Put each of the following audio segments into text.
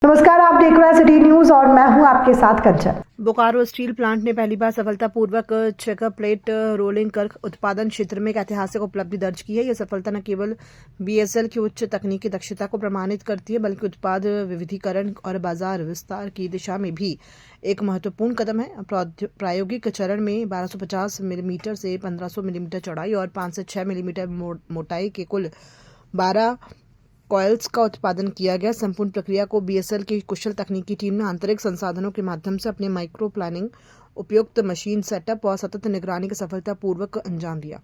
नमस्कार, आप देख रहे हैं सिटी न्यूज और मैं हूं आपके साथ कंचन। बोकारो स्टील प्लांट ने पहली बार सफलतापूर्वक चेकर प्लेट रोलिंग कर उत्पादन क्षेत्र में एक ऐतिहासिक उपलब्धि दर्ज की है। यह सफलता न केवल बीएसएल की उच्च तकनीकी दक्षता को प्रमाणित करती है, बल्कि उत्पाद विविधीकरण और बाजार विस्तार की दिशा में भी एक महत्वपूर्ण कदम है। प्रायोगिक चरण में 1250 मिलीमीटर से 1500 मिलीमीटर चौड़ाई और 5 से 6 मिलीमीटर मोटाई के कुल 12 कॉइल्स का उत्पादन किया गया। संपूर्ण प्रक्रिया को बीएसएल की कुशल तकनीकी टीम ने आंतरिक संसाधनों के माध्यम से अपने माइक्रो प्लानिंग, उपयुक्त मशीन सेटअप और सतत निगरानी के सफलतापूर्वक अंजाम दिया।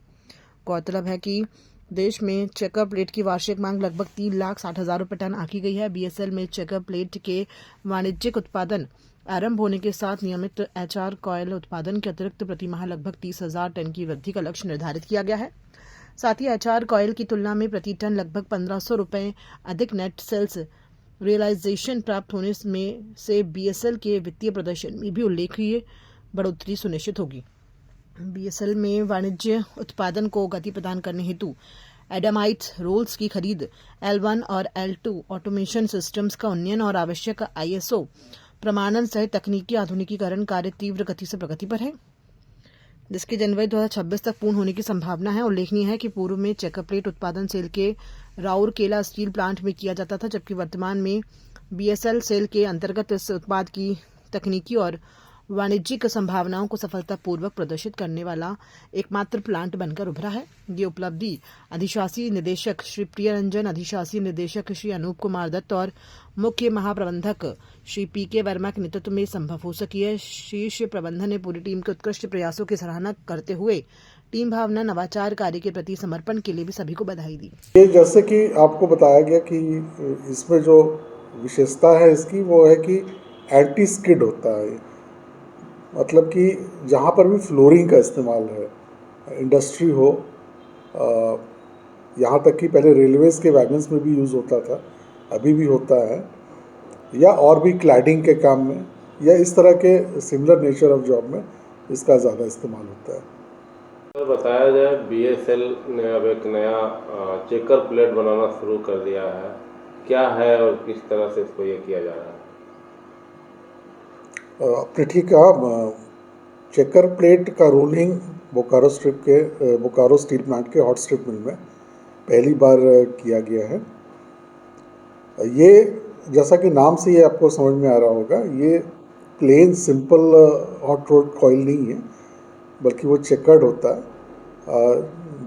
गौरतलब है कि देश में चेकर प्लेट की वार्षिक मांग लगभग 3,60,000 रुपये टन आंकी गई है। बीएसएल में चेकर प्लेट के वाणिज्यिक उत्पादन आरंभ होने के साथ नियमित एचआर कॉयल उत्पादन के अतिरिक्त प्रति माह लगभग 30,000 टन की वृद्धि का लक्ष्य निर्धारित किया गया है। साथ ही एचआर कॉयल की तुलना में प्रति टन लगभग 1,500 रुपये अधिक नेट सेल्स रियलाइजेशन प्राप्त होने में से बीएसएल के वित्तीय प्रदर्शन में भी उल्लेखनीय बढ़ोतरी सुनिश्चित होगी। बीएसएल में वाणिज्य उत्पादन को गति प्रदान करने हेतु एडामाइट रोल्स की खरीद, L1 और L2 ऑटोमेशन सिस्टम्स का उन्नयन और आवश्यक ISO प्रमाणन सहित तकनीकी आधुनिकीकरण कार्य तीव्र गति से प्रगति पर है, जिसकी जनवरी 2026 तक पूर्ण होने की संभावना है। उल्लेखनीय है कि पूर्व में चेकर प्लेट उत्पादन सेल के राउरकेला स्टील प्लांट में किया जाता था, जबकि वर्तमान में बीएसएल सेल के अंतर्गत इस उत्पाद की तकनीकी और वाणिज्यिक संभावनाओं को सफलतापूर्वक प्रदर्शित करने वाला एकमात्र प्लांट बनकर उभरा है। ये उपलब्धि अधिशासी निदेशक श्री प्रिय रंजन, अधिशासी निदेशक श्री अनूप कुमार दत्त और मुख्य महाप्रबंधक श्री पीके वर्मा के नेतृत्व में संभव हो सकी है। शीर्ष प्रबंधन ने पूरी टीम के उत्कृष्ट प्रयासों की सराहना करते हुए टीम भावना, नवाचार कार्य के प्रति समर्पण के लिए भी सभी को बधाई दी। ये जैसे कि आपको बताया गया कि इसमें जो विशेषता है इसकी वो है कि एंटी स्किड होता है। मतलब कि जहाँ पर भी फ्लोरिंग का इस्तेमाल है, इंडस्ट्री हो, यहाँ तक कि पहले रेलवेज़ के वैगन्स में भी यूज़ होता था, अभी भी होता है, या और भी क्लैडिंग के काम में या इस तरह के सिमिलर नेचर ऑफ जॉब में इसका ज़्यादा इस्तेमाल होता है। सर, बताया जाए बीएसएल ने अब एक नया चेकर प्लेट बनाना शुरू कर दिया है, क्या है और किस तरह से इसको ये किया जा रहा है? आपने ठीक कहा, चेकर प्लेट का रोलिंग बोकारो स्टील प्लांट के हॉट स्ट्रिप मिल में पहली बार किया गया है। ये जैसा कि नाम से ये आपको समझ में आ रहा होगा, ये plain simple hot rolled coil नहीं है, बल्कि वो चेकर्ड होता है,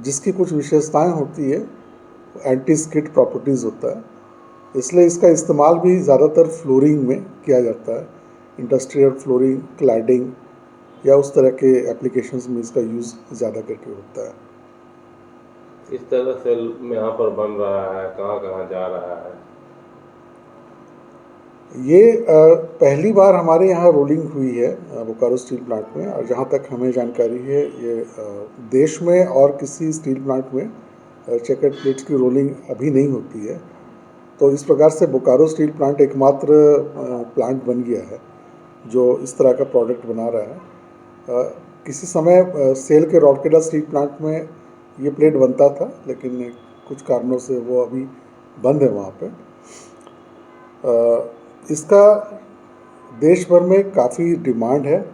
जिसकी कुछ विशेषताएं होती है, एंटी स्किड प्रॉपर्टीज़ होता है। इसलिए इसका इस्तेमाल भी ज़्यादातर फ्लोरिंग में किया जाता है, इंडस्ट्रियल फ्लोरिंग, क्लैडिंग या उस तरह के एप्लीकेशंस में इसका यूज़ ज़्यादा करके होता है। इस तरह से यहाँ पर बन रहा है, कहाँ कहाँ जा रहा है? ये पहली बार हमारे यहाँ रोलिंग हुई है बोकारो स्टील प्लांट में, और जहाँ तक हमें जानकारी है ये देश में और किसी स्टील प्लांट में चेकर प्लेट्स की रोलिंग अभी नहीं होती है। तो इस प्रकार से बोकारो स्टील प्लांट एकमात्र प्लांट बन गया है जो इस तरह का प्रोडक्ट बना रहा है। किसी समय सेल के राउरकेला स्टील प्लांट में ये प्लेट बनता था, लेकिन कुछ कारणों से वो अभी बंद है वहाँ पे। इसका देश भर में काफ़ी डिमांड है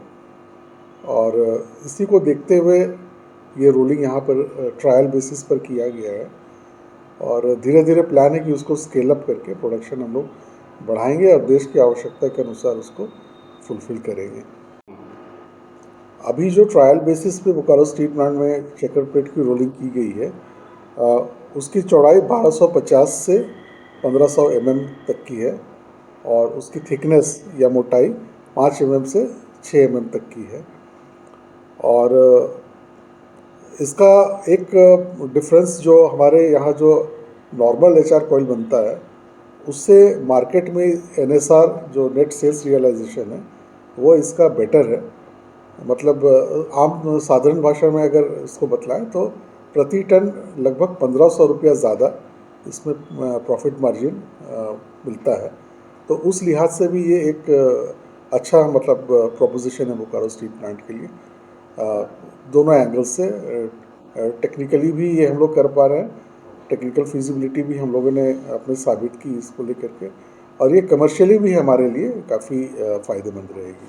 और इसी को देखते हुए ये रोलिंग यहाँ पर ट्रायल बेसिस पर किया गया है, और धीरे धीरे प्लान है कि उसको स्केल अप करके प्रोडक्शन हम लोग बढ़ाएंगे और देश की आवश्यकता के अनुसार उसको फुलफिल करेंगे। अभी जो ट्रायल बेसिस पे बोकारो स्टील प्लांट में चेकर प्लेट की रोलिंग की गई है, उसकी चौड़ाई 1250 से 1500 mm तक की है और उसकी थिकनेस या मोटाई 5 mm से 6 mm तक की है। और इसका एक डिफरेंस जो हमारे यहाँ जो नॉर्मल एचआर कॉइल बनता है उससे मार्केट में NSR जो नेट सेल्स रियलाइजेशन है वो इसका बेटर है। मतलब आम साधारण भाषा में अगर इसको बतलाएं तो प्रति टन लगभग 1,500 रुपया ज़्यादा इसमें प्रॉफिट मार्जिन मिलता है। तो उस लिहाज से भी ये एक अच्छा मतलब प्रोपोजिशन है बोकारो स्टील प्लांट के लिए। दोनों एंगल से टेक्निकली भी ये हम लोग कर पा रहे हैं, टेक्निकल फिजिबिलिटी भी हम लोगों ने अपने साबित की इसको लेकर के, और ये कमर्शियली भी हमारे लिए काफ़ी फ़ायदेमंद रहेगी।